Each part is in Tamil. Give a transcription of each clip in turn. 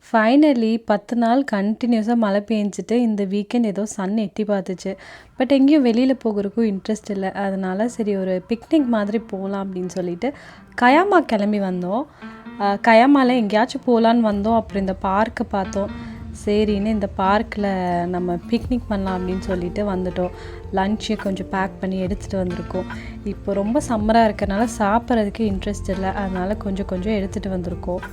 ஃபைனலி 10 நாள் கண்டினியூஸாக மழை பெஞ்சிட்டு இந்த வீக்கெண்ட் ஏதோ சன் எட்டி பார்த்துச்சு. பட் எங்கேயும் வெளியில் போகிறதுக்கும் இன்ட்ரெஸ்ட் இல்லை. அதனால் சரி ஒரு பிக்னிக் மாதிரி போகலாம் அப்படின்னு சொல்லிட்டு கயாமா கிளம்பி வந்தோம். கயாமாவில் எங்கேயாச்சும் போகலான்னு வந்தோம். அப்புறம் இந்த பார்க்கை பார்த்தோம். சரின்னு இந்த பார்க்கில் நம்ம பிக்னிக் பண்ணலாம் அப்படின்னு சொல்லிட்டு வந்துட்டோம். லன்ச்சு கொஞ்சம் பேக் பண்ணி எடுத்துகிட்டு வந்திருக்கோம். இப்போ ரொம்ப சம்மராக இருக்கிறனால சாப்பிட்றதுக்கு இன்ட்ரெஸ்ட் இல்லை. அதனால் கொஞ்சம் கொஞ்சம் எடுத்துகிட்டு வந்திருக்கோம்.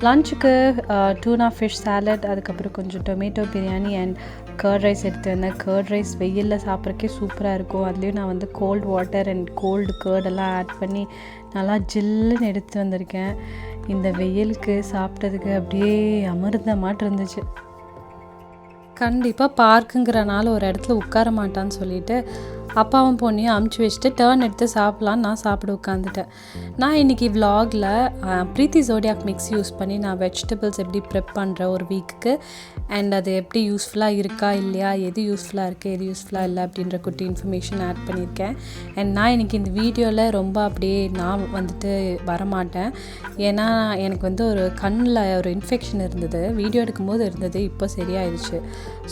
லன்ச்சுக்கு டூனா ஃபிஷ் சாலட், அதுக்கப்புறம் கொஞ்சம் tomato biryani and curd rice எடுத்து வந்தேன். கர்ட் ரைஸ் வெயிலில் சாப்பிட்றக்கே சூப்பராக இருக்கும். அதுலேயும் நான் வந்து கோல்டு வாட்டர் அண்ட் கோல்டு கர்டெல்லாம் ஆட் பண்ணி நல்லா ஜில்லுன்னு எடுத்து வந்திருக்கேன். இந்த வெயிலுக்கு சாப்பிட்டதுக்கு அப்படியே அமிர்தமாட்டு இருந்துச்சு. கண்டிப்பாக பார்க்குங்கிறனால ஒரு இடத்துல உட்கார மாட்டான்னு சொல்லிட்டு அப்பாவும் பொண்ணையும் அமுச்சு வச்சுட்டு டேர்ன் எடுத்து சாப்பிட்லான்னு நான் சாப்பிட உட்காந்துட்டேன். நான் இன்றைக்கி விலாகில் ப்ரீத்தி ஜோடியாக் மிக்ஸ் யூஸ் பண்ணி நான் வெஜிடபிள்ஸ் எப்படி ப்ரெப் பண்ணுறேன் ஒரு வீக்குக்கு, அண்ட் அது எப்படி யூஸ்ஃபுல்லாக இருக்கா இல்லையா, எது யூஸ்ஃபுல்லாக இருக்குது எது யூஸ்ஃபுல்லாக இல்லை அப்படின்ற குட்டி இன்ஃபர்மேஷன் ஆட் பண்ணியிருக்கேன். அண்ட் நான் இன்றைக்கி இந்த வீடியோவில் ரொம்ப அப்படியே நான் வந்துட்டு வரமாட்டேன். ஏன்னா எனக்கு வந்து ஒரு கண்ணில் ஒரு இன்ஃபெக்ஷன் இருந்தது, வீடியோ எடுக்கும்போது இருந்தது, இப்போ சரியாயிடுச்சு.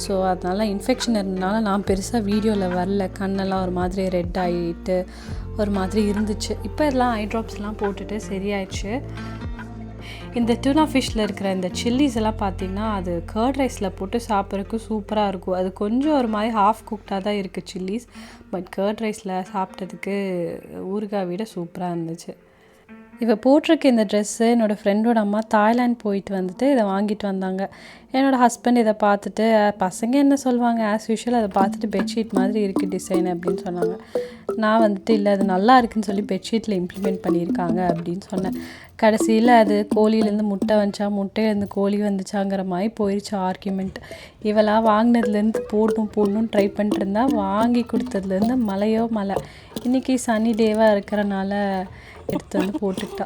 ஸோ அதனால் இன்ஃபெக்ஷன் இருந்ததுனால நான் பெருசாக வீடியோவில் வரல. கண்ணெல்லாம் ஒரு மாதிரி ரெட் ஆகிட்டு ஒரு மாதிரி இருந்துச்சு. இப்போ எல்லாம் ஐ ட்ராப்ஸ்லாம் போட்டுட்டு சரியாயிடுச்சு. இந்த டூனா ஃபிஷ்ஷில் இருக்கிற இந்த சில்லிஸ் எல்லாம் பார்த்திங்கன்னா அது கர்ட் ரைஸில் போட்டு சாப்பிட்றதுக்கு சூப்பராக இருக்கும். அது கொஞ்சம் ஒரு மாதிரி ஹாஃப் குக்டாக தான் இருக்குது சில்லிஸ். பட் கர்ட் ரைஸில் சாப்பிட்டதுக்கு ஊறுகாய் விட சூப்பராக இருந்துச்சு. இவ போட்டிருக்க இந்த ட்ரெஸ்ஸு என்னோடய ஃப்ரெண்டோட அம்மா தாய்லாந்து போயிட்டு வந்துட்டு இதை வாங்கிட்டு வந்தாங்க. என்னோடய ஹஸ்பண்ட் இதை பார்த்துட்டு பசங்க என்ன சொல்லுவாங்க, ஆஸ் யூஷுவல் அதை பார்த்துட்டு பெட்ஷீட் மாதிரி இருக்குது டிசைன் அப்படின்னு சொன்னாங்க. நான் வந்துட்டு இல்லை அது நல்லா இருக்குன்னு சொல்லி பெட்ஷீட்டில் இம்ப்ளிமெண்ட் பண்ணியிருக்காங்க அப்படின்னு சொன்னேன். கடைசியில் அது கோழியிலேருந்து முட்டை வந்துச்சா, முட்டையிலேருந்து கோழி வந்துச்சாங்கிற மாதிரி போயிடுச்சு ஆர்கியூமெண்ட். இவெல்லாம் வாங்கினதுலேருந்து போடணும்னு ட்ரை பண்ணிட்டு இருந்தா, வாங்கி கொடுத்ததுலேருந்து மழையோ மழை. இன்றைக்கி சனி டேவாக இருக்கிறனால எடுத்து வந்து போட்டுக்கிட்டா.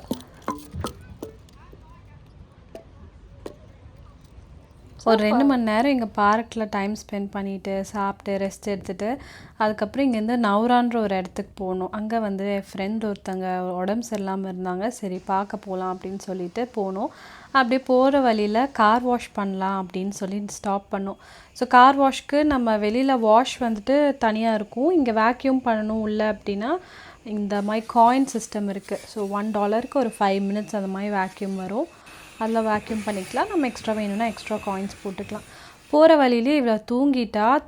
ஒரு 2 மணி நேரம் எங்கள் பார்க்கில் டைம் ஸ்பெண்ட் பண்ணிவிட்டு சாப்பிட்டு ரெஸ்ட் எடுத்துகிட்டு அதுக்கப்புறம் இங்கேருந்து நவ்ரான்ற ஒரு இடத்துக்கு போனோம். அங்கே வந்து என் ஃப்ரெண்ட் ஒருத்தங்க உடம்பு சரியில்லாமல் இருந்தாங்க. சரி பார்க்க போகலாம் அப்படின்னு சொல்லிட்டு போனோம். அப்படியே போகிற வழியில் கார் வாஷ் பண்ணலாம் அப்படின்னு சொல்லி ஸ்டாப் பண்ணோம். ஸோ கார் வாஷ்க்கு நம்ம வெளியில் வாஷ் வந்துட்டு தனியாக இருக்கும், இங்கே வேக்யூம் பண்ணணும் உள்ளே அப்படின்னா இந்த மாதிரி காயின் சிஸ்டம் இருக்குது. ஸோ $1 ஒரு 5 மினிட்ஸ் அந்த மாதிரி வேக்யூம் வரும். அதில் வேக்யூம் பண்ணிக்கலாம். நம்ம எக்ஸ்ட்ரா வேணும்னா எக்ஸ்ட்ரா காயின்ஸ் போட்டுக்கலாம். போகிற வழியிலே இவ்வளோ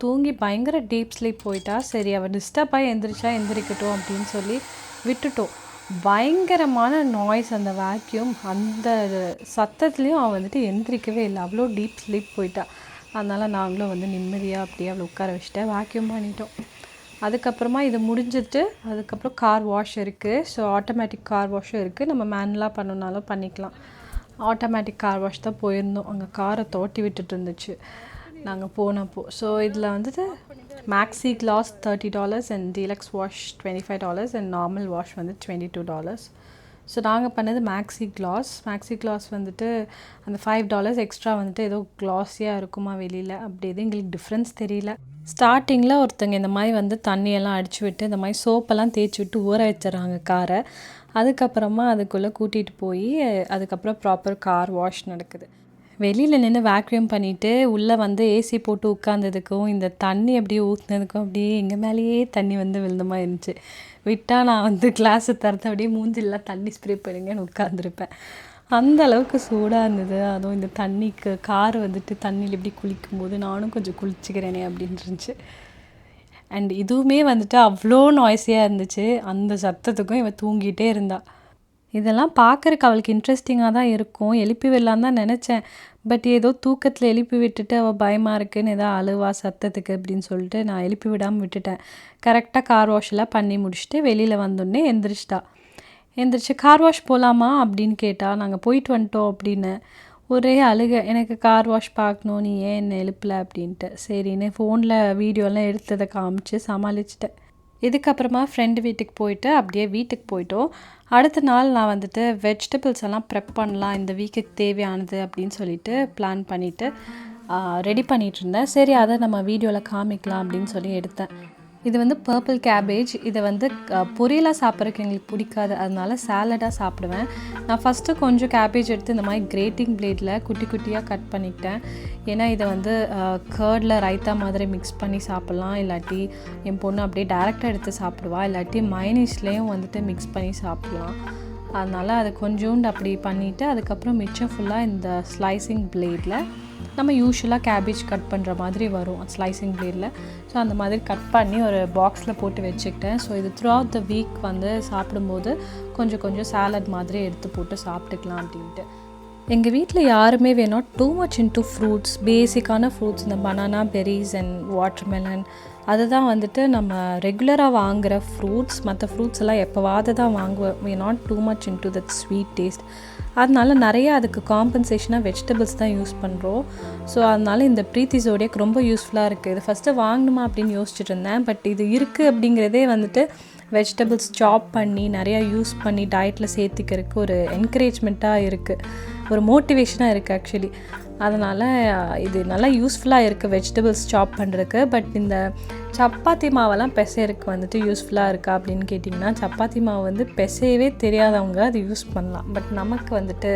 தூங்கி பயங்கர டீப் ஸ்லீப் போயிட்டா. சரி அவள் டிஸ்டர்பாக எந்திரிக்கட்டும் அப்படின்னு சொல்லி விட்டுட்டோம். பயங்கரமான நாய்ஸ் அந்த வேக்யூம், அந்த சத்தத்துலேயும் அவள் வந்துட்டு எந்திரிக்கவே இல்லை, அவ்வளோ டீப் ஸ்லீப் போயிட்டா. அதனால் நாங்களும் வந்து நிம்மதியாக அப்படியே அவளை உட்கார வச்சுட்டு வேக்யூம் பண்ணிட்டோம். அதுக்கப்புறமா இது முடிஞ்சிட்டு அதுக்கப்புறம் கார் வாஷ் இருக்குது. ஸோ ஆட்டோமேட்டிக் கார் வாஷும் இருக்குது, நம்ம மேனுவலாக பண்ணணுன்னாலும் பண்ணிக்கலாம். ஆட்டோமேட்டிக் கார் வாஷ் தான் போயிருந்தோம். அங்கே காரை தோட்டி விட்டுட்டு இருந்துச்சு நாங்கள் போனப்போ. ஸோ இதில் வந்துட்டு maxi class $30 and deluxe wash $25 and normal wash வந்து $22. ஸோ நாங்கள் பண்ணது மேக்ஸி கிளாஸ் வந்துட்டு அந்த $5 எக்ஸ்ட்ரா வந்துட்டு ஏதோ க்ளாஸியாக இருக்குமா வெளியில், அப்படி எதுவும் எங்களுக்கு டிஃப்ரென்ஸ் தெரியல. ஸ்டார்டிங்கில் ஒருத்தங்க இந்த மாதிரி வந்து தண்ணியெல்லாம் அடித்து விட்டு இந்த மாதிரி சோப்பெல்லாம் தேய்ச்சி விட்டு ஊற வச்சிடறாங்க காரை. அதுக்கப்புறமா அதுக்குள்ளே கூட்டிகிட்டு போய் அதுக்கப்புறம் ப்ராப்பர் கார் வாஷ் நடக்குது. வெளியில் நின்று வேக்யூம் பண்ணிவிட்டு உள்ளே வந்து ஏசி போட்டு உட்காந்ததுக்கும் இந்த தண்ணி அப்படியே ஊற்றுனதுக்கும் அப்படியே எங்கள் மேலேயே தண்ணி வந்து விழுந்த மாதிரி இருந்துச்சு. விட்டால் நான் வந்து கிளாஸை திறந்து அப்படியே மூஞ்சிலாம் தண்ணி ஸ்ப்ரே பண்ணுங்கன்னு உட்காந்துருப்பேன். அந்த அளவுக்கு சூடாக இருந்தது. அதுவும் இந்த தண்ணிக்கு கார் வந்துட்டு தண்ணியில் எப்படி குளிக்கும்போது நானும் கொஞ்சம் குளிச்சுக்கிறேனே அப்படின்னு இருந்துச்சு. அண்ட் இதுவுமே வந்துட்டு அவ்வளோ நாய்ஸியாக இருந்துச்சு. அந்த சத்தத்துக்கும் இவன் தூங்கிட்டே இருந்தா. இதெல்லாம் பார்க்குறக்கு அவளுக்கு இன்ட்ரெஸ்டிங்காக தான் இருக்கும். எழுப்பி விடலான்னு தான் நினச்சேன். பட் ஏதோ தூக்கத்தில் எழுப்பி விட்டுட்டு அவள் பயமாக இருக்குன்னு ஏதோ அழுவா சத்தத்துக்கு அப்படின்னு சொல்லிட்டு நான் எழுப்பி விடாமல் விட்டுட்டேன். கரெக்டாக கார் வாஷெல்லாம் பண்ணி முடிச்சுட்டு வெளியில் வந்தோடனே எந்திரிச்சு கார் வாஷ் போகலாமா அப்படின்னு கேட்டால், நாங்கள் போயிட்டு வந்துட்டோம் அப்படின்னு. ஒரே அழுகை, எனக்கு கார் வாஷ் பார்க்கணும், நீ ஏன் என்னை எழுப்பலை அப்படின்ட்டு. சரின்னு ஃபோனில் வீடியோலாம் எடுத்ததை காமிச்சு சமாளிச்சிட்டேன். இதுக்கப்புறமா ஃப்ரெண்டு வீட்டுக்கு போயிட்டு அப்படியே வீட்டுக்கு போயிட்டோம். அடுத்த நாள் நான் வந்துட்டு வெஜிடபிள்ஸ் எல்லாம் ப்ரெப் பண்ணலாம் இந்த வீக்குக்கு தேவையானது அப்படின்னு சொல்லிட்டு பிளான் பண்ணிவிட்டு ரெடி பண்ணிகிட்ருந்தேன். சரி அதை நம்ம வீடியோவில் காமிக்கலாம் அப்படின்னு சொல்லி எடுத்தேன். இது வந்து பர்பிள் கேபேஜ். இதை வந்து பொரியலாக சாப்பிட்றதுக்கு எங்களுக்கு பிடிக்காது, அதனால சாலடாக சாப்பிடுவேன். நான் ஃபஸ்ட்டு கொஞ்சம் கேபேஜ் எடுத்து இந்த மாதிரி கிரேட்டிங் பிளேடில் குட்டி குட்டியாக கட் பண்ணிக்கிட்டேன். ஏன்னா இதை வந்து கர்டில் ரைத்தா மாதிரி மிக்ஸ் பண்ணி சாப்பிட்லாம், இல்லாட்டி என் பொண்ணு அப்படியே டேரெக்டாக எடுத்து சாப்பிடுவா, இல்லாட்டி மைனீஸ்லேயும் வந்துட்டு மிக்ஸ் பண்ணி சாப்பிட்லாம். அதனால் அதை கொஞ்சோண்டு அப்படி பண்ணிவிட்டு அதுக்கப்புறம் மிச்சம் ஃபுல்லாக இந்த ஸ்லைசிங் பிளேடில் நம்ம யூஸ்வலாக கேபேஜ் கட் பண்ணுற மாதிரி வரும் ஸ்லைசிங் பிளேடில். ஸோ அந்த மாதிரி கட் பண்ணி ஒரு பாக்ஸில் போட்டு வச்சுக்கிட்டேன். ஸோ இது த்ரூ அவுட் த வீக் வந்து சாப்பிடும்போது கொஞ்சம் கொஞ்சம் சாலட் மாதிரி எடுத்து போட்டு சாப்பிட்டுக்கலாம் அப்படின்ட்டு. எங்கள் வீட்டில் யாருமே வேணும் டூ மச் இன்டூ ஃப்ரூட்ஸ், பேசிக்கான ஃப்ரூட்ஸ் இந்த பனானா, பெரிஸ் அண்ட் வாட்டர்மெலன், அதுதான் வந்துட்டு நம்ம ரெகுலராக வாங்குகிற ஃப்ரூட்ஸ். மற்ற ஃப்ரூட்ஸ் எல்லாம் எப்போவாது தான் வாங்குவேன். We not too much into that sweet taste. அதனால நிறைய அதுக்கு காம்பன்சேஷனாக வெஜிடபிள்ஸ் தான் யூஸ் பண்ணுறோம். ஸோ அதனால் இந்த ப்ரீத்தி ஜோடியாக் ரொம்ப யூஸ்ஃபுல்லாக இருக்குது. இது ஃபஸ்ட்டு வாங்கணுமா அப்படின்னு யோசிச்சுட்டு இருந்தேன். பட் இது இருக்குது அப்படிங்கிறதே வந்துட்டு வெஜிடபிள்ஸ் சாப் பண்ணி நிறையா யூஸ் பண்ணி டயட்டில் சேர்த்திக்கிறதுக்கு ஒரு என்கரேஜ்மெண்ட்டாக இருக்குது, ஒரு மோட்டிவேஷனாக இருக்குது ஆக்சுவலி. அதனால் இது நல்லா யூஸ்ஃபுல்லாக இருக்குது வெஜிடபிள்ஸ் சாப் பண்ணுறதுக்கு. பட் இந்த சப்பாத்தி மாவெல்லாம் பிசையறதுக்கு வந்துட்டு யூஸ்ஃபுல்லாக இருக்கா அப்படின்னு கேட்டிங்கன்னா, சப்பாத்தி மாவு வந்து பிசையவே தெரியாதவங்க அது யூஸ் பண்ணலாம். பட் நமக்கு வந்துட்டு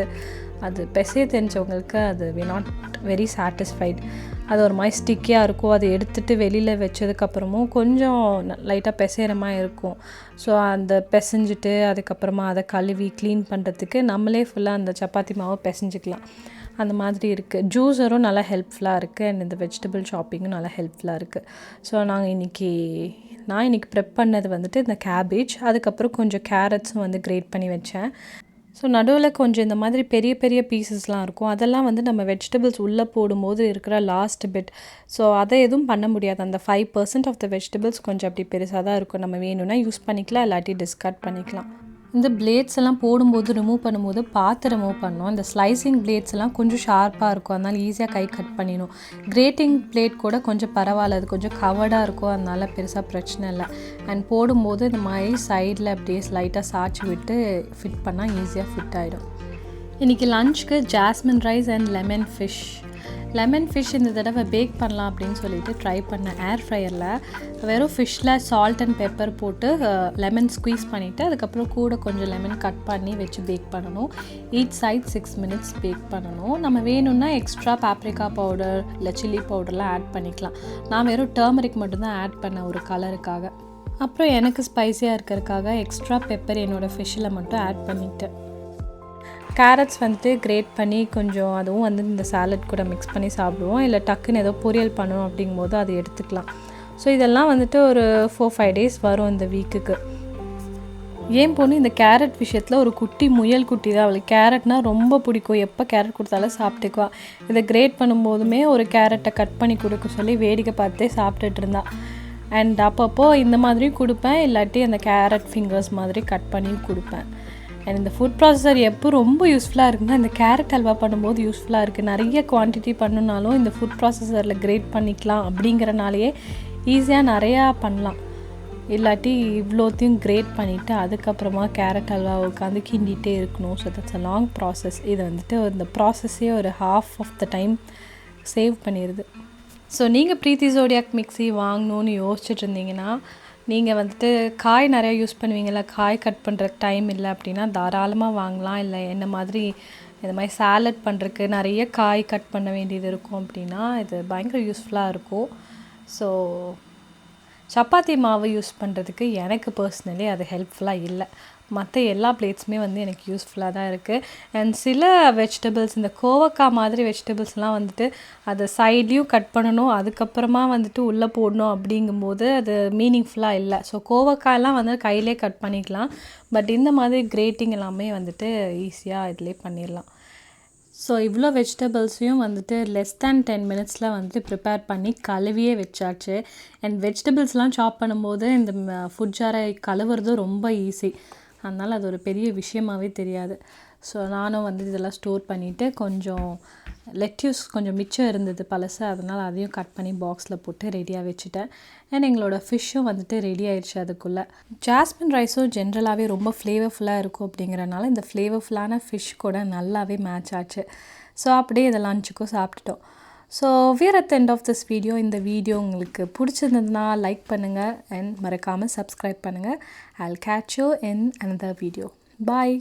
அது பிசைய தெரிஞ்சவங்களுக்கு அது வி நாட் வெரி சாட்டிஸ்ஃபைட். அது ஒரு மாதிரி ஸ்டிக்கியாக இருக்கும். அதை எடுத்துகிட்டு வெளியில் வச்சதுக்கப்புறமும் கொஞ்சம் லைட்டாக பிசைகிற மாதிரி இருக்கும். ஸோ அந்த பிசைஞ்சிட்டு அதுக்கப்புறமா அதை கழுவி க்ளீன் பண்ணுறதுக்கு நம்மளே ஃபுல்லாக அந்த சப்பாத்தி மாவை பிசைஞ்சிக்கலாம். அந்த மாதிரி இருக்குது. ஜூஸரும் நல்லா ஹெல்ப்ஃபுல்லாக இருக்குது அண்ட் இந்த வெஜிடபிள் ஷாப்பிங்கும் நல்லா ஹெல்ப்ஃபுல்லாக இருக்குது. ஸோ நான் இன்றைக்கி ப்ரெப் பண்ணது வந்துட்டு இந்த கேபேஜ், அதுக்கப்புறம் கொஞ்சம் கேரட்ஸும் வந்து கிரேட் பண்ணி வச்சேன். ஸோ நடுவில் கொஞ்சம் இந்த மாதிரி பெரிய பெரிய பீசஸ்லாம் இருக்கும். அதெல்லாம் வந்து நம்ம வெஜிடபிள்ஸ் உள்ளே போடும்போது இருக்கிற லாஸ்ட் பிட். ஸோ அதை எதுவும் பண்ண முடியாது. அந்த 5% ஆஃப் த வெஜிடபிள்ஸ் கொஞ்சம் அப்படி பெருசாக தான் இருக்கும். நம்ம வேணும்னா யூஸ் பண்ணிக்கலாம், இல்லாட்டி டிஸ்கார்ட் பண்ணிக்கலாம். இந்த பிளேட்ஸ் எல்லாம் போடும்போது ரிமூவ் பண்ணும்போது பார்த்து ரிமூவ் பண்ணணும். இந்த ஸ்லைசிங் பிளேட்ஸ் எல்லாம் கொஞ்சம் ஷார்ப்பாக இருக்கும், அதனால் ஈஸியாக கை கட் பண்ணிடணும். கிரேட்டிங் பிளேட் கூட கொஞ்சம் பரவாயில்ல, அது கொஞ்சம் கவர்டாக இருக்கும், அதனால பெருசாக பிரச்சனை இல்லை. அண்ட் போடும்போது இந்த மாதிரி சைடில் அப்படியே ஸ்லைட்டாக சாய்ச்சி விட்டு ஃபிட் பண்ணால் ஈஸியாக ஃபிட் ஆகிடும். இன்றைக்கி லஞ்சுக்கு jasmine rice and lemon fish இந்த தடவை பேக் பண்ணலாம் அப்படின்னு சொல்லிட்டு ட்ரை பண்ணேன். ஏர் ஃப்ரையரில் வெறும் ஃபிஷ்ஷில் சால்ட் அண்ட் பெப்பர் போட்டு லெமன் ஸ்குவீஸ் பண்ணிவிட்டு அதுக்கப்புறம் கூட கொஞ்சம் லெமன் கட் பண்ணி வச்சு பேக் பண்ணணும். ஈச் சைட் 6 minutes பேக் பண்ணணும். நம்ம வேணும்னா எக்ஸ்ட்ரா பாப்ரிகா பவுடர் இல்லை சில்லி பவுடர்லாம் ஆட் பண்ணிக்கலாம். நான் வெறும் டர்மரிக் மட்டும்தான் ஆட் பண்ணேன் ஒரு கலருக்காக. அப்புறம் எனக்கு ஸ்பைஸியாக இருக்கிறதுக்காக எக்ஸ்ட்ரா பெப்பர் என்னோடய ஃபிஷ்ஷில் மட்டும் ஆட் பண்ணிவிட்டேன். கேரட்ஸ் வந்துட்டு கிரேட் பண்ணி கொஞ்சம் அதுவும் வந்து இந்த சாலட் கூட மிக்ஸ் பண்ணி சாப்பிடுவோம், இல்லை டக்குன்னு ஏதோ பொரியல் பண்ணணும் அப்படிங்கும்போது அது எடுத்துக்கலாம். ஸோ இதெல்லாம் வந்துட்டு ஒரு 4-5 days வரும் இந்த வீக்குக்கு. ஏன் பொண்ணு இந்த கேரட் விஷயத்தில் ஒரு குட்டி முயல் குட்டி தான். அவளுக்கு கேரட்னால் ரொம்ப பிடிக்கும், எப்போ கேரட் கொடுத்தாலும் சாப்பிட்டுக்குவா. இதை கிரேட் பண்ணும்போதுமே ஒரு கேரட்டை கட் பண்ணி கொடுக்க சொல்லி வேடிக்கை பார்த்தே சாப்பிட்டுட்டு இருந்தா. அண்ட் அப்பப்போ இந்த மாதிரியும் கொடுப்பேன், இல்லாட்டி அந்த கேரட் ஃபிங்கர்ஸ் மாதிரி கட் பண்ணி கொடுப்பேன். அண்ட் இந்த ஃபுட் ப்ராசஸர் எப்போ ரொம்ப யூஸ்ஃபுல்லாக இருக்குன்னா இந்த கேரட் அல்வா பண்ணும்போது யூஸ்ஃபுல்லாக இருக்குது. நிறைய குவான்டிட்டி பண்ணணுனாலும் இந்த ஃபுட் ப்ராசஸரில் கிரேட் பண்ணிக்கலாம் அப்படிங்கிறனாலேயே ஈஸியாக நிறையா பண்ணலாம். இல்லாட்டி இவ்வளோத்தையும் கிரேட் பண்ணிவிட்டு அதுக்கப்புறமா கேரட் அல்வா உட்காந்து கிண்டிகிட்டே இருக்கணும். So that's a long process. இது வந்துட்டு இந்த ப்ராசஸே ஒரு half of the time save பண்ணிடுது. ஸோ நீங்கள் ப்ரீத்தி ஜோடியாக் மிக்ஸி வாங்கணுன்னு யோசிச்சுட்டு இருந்தீங்கன்னா, நீங்கள் வந்துட்டு காய் நிறையா யூஸ் பண்ணுவீங்களா, காய் கட் பண்ணுறதுக்கு டைம் இல்லை அப்படின்னா தாராளமாக வாங்கலாம். இல்லை என்ன மாதிரி இந்த மாதிரி சாலட் பண்ணுறதுக்கு நிறைய காய் கட் பண்ண வேண்டியது இருக்கும் அப்படின்னா இது பயங்கர யூஸ்ஃபுல்லாக இருக்கும். ஸோ சப்பாத்தி மாவு யூஸ் பண்ணுறதுக்கு எனக்கு பர்சனலி அது ஹெல்ப்ஃபுல்லாக இல்லை. மற்ற எல்லா பிளேட்ஸுமே வந்து எனக்கு யூஸ்ஃபுல்லாக தான் இருக்குது. அண்ட் சில வெஜிடபிள்ஸ் இந்த கோவக்காய் மாதிரி வெஜிடபிள்ஸ்லாம் வந்துட்டு அதை சைட்லேயும் கட் பண்ணணும், அதுக்கப்புறமா வந்துட்டு உள்ளே போடணும் அப்படிங்கும்போது அது மீனிங்ஃபுல்லாக இல்லை. ஸோ கோவக்காயெல்லாம் வந்து கையிலே கட் பண்ணிக்கலாம். பட் இந்த மாதிரி கிரேட்டிங் எல்லாமே வந்துட்டு ஈஸியாக இதிலே பண்ணிடலாம். ஸோ இவ்வளோ வெஜிடபிள்ஸையும் வந்துட்டு லெஸ் தேன் 10 minutes வந்துட்டு ப்ரிப்பேர் பண்ணி கழுவியே வச்சாச்சு. அண்ட் வெஜிடபிள்ஸ்லாம் சாப் பண்ணும்போது இந்த ஃபுட் ஜாரை கழுவுறது ரொம்ப ஈஸி, அதனால் அது ஒரு பெரிய விஷயமாகவே தெரியாது. ஸோ நானும் வந்து இதெல்லாம் ஸ்டோர் பண்ணிவிட்டு கொஞ்சம் லெட்யூஸ் கொஞ்சம் மிச்சம் இருந்தது பழசு, அதனால் அதையும் கட் பண்ணி பாக்ஸில் போட்டு ரெடியாக வச்சுட்டேன். அண்ட் எங்களோட ஃபிஷ்ஷும் வந்துட்டு ரெடி ஆயிடுச்சு. அதுக்குள்ளே ஜாஸ்மின் ரைஸும் ஜென்ரலாகவே ரொம்ப ஃப்ளேவர்ஃபுல்லாக இருக்கும் அப்படிங்கிறனால இந்த ஃப்ளேவர்ஃபுல்லான ஃபிஷ் கூட நல்லாவே மேட்ச் ஆச்சு. ஸோ அப்படியே இதை லஞ்சுக்கும் சாப்பிட்டுட்டோம். So we're at the end of this video. இந்த வீடியோ உங்களுக்கு பிடிச்சிருந்ததுன்னா லைக் பண்ணுங்கள் அண்ட் மறக்காமல் சப்ஸ்கிரைப் பண்ணுங்கள். I'll catch you in another video. Bye.